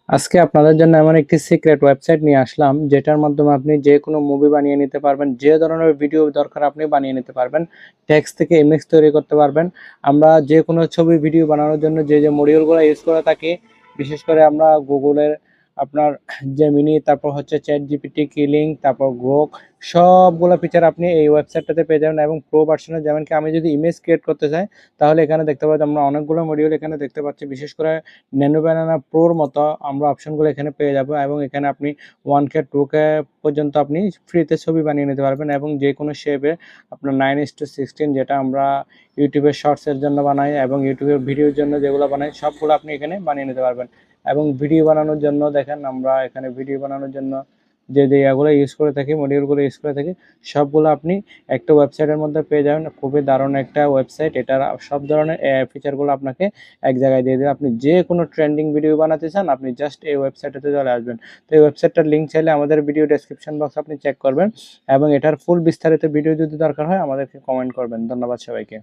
আজকে আপনাদের জন্য এমন একটি সিক্রেট ওয়েবসাইট নিয়ে আসলাম যেটার মাধ্যমে আপনি যে কোনো মুভি বানিয়ে নিতে পারবেন, যে ধরনের ভিডিও দরকার আপনি বানিয়ে নিতে পারবেন। টেক্সট থেকে ইমেজ তৈরি করতে পারবেন। আমরা যে কোনো ছবি ভিডিও বানানোর জন্য যে যে মডিউলগুলো ইউজ করে থাকি, বিশেষ করে আমরা গুগলের আপনার জেমিনি, তারপর হচ্ছে চ্যাট জিপিটি, কিলিং, তারপর গ্রোক, সবগুলো ফিচার আপনি এই ওয়েবসাইটটাতে পেয়ে যাবেন। এবং প্রো ভার্সনে যেমন কি আমি যদি ইমেজ ক্রিয়েট করতে চাই, তাহলে এখানে দেখতে পাচ্ছি আমরা অনেকগুলো মডিউল এখানে দেখতে পাচ্ছি। বিশেষ করে ন্যানো ব্যানানা প্রোর মতো আমরা অপশনগুলো এখানে পেয়ে যাব। এবং এখানে আপনি 1K 2K পর্যন্ত আপনি ফ্রিতে ছবি বানিয়ে নিতে পারবেন। এবং যে কোনো শেপে আপনার 9:16 যেটা আমরা ইউটিউবের শর্টসের জন্য বানাই এবং ইউটিউবের ভিডিওর জন্য যেগুলো বানাই, সবগুলো আপনি এখানে বানিয়ে নিতে পারবেন। এবং ভিডিও বানানোর জন্য দেখেন, আমরা এখানে ভিডিও বানানোর জন্য যে যে ইয়াগুলো ইউজ করে থাকি, মডিউলগুলো ইউজ করে থাকি, সবগুলো আপনি একটা ওয়েবসাইটের মধ্যে পেয়ে যাবেন। খুবই দারুণ একটা ওয়েবসাইট। এটার সব ধরনের ফিচারগুলো আপনাকে এক জায়গায় দিয়ে দেবে। আপনি যে কোনো ট্রেন্ডিং ভিডিও বানাতে চান, আপনি জাস্ট এই ওয়েবসাইটটাতে চলে আসবেন। তো এই ওয়েবসাইটটার লিঙ্ক চাইলে আমাদের ভিডিও ডেসক্রিপশন বক্স আপনি চেক করবেন। এবং এটার ফুল বিস্তারিত ভিডিও যদি দরকার হয় আমাদেরকে কমেন্ট করবেন। ধন্যবাদ সবাইকে।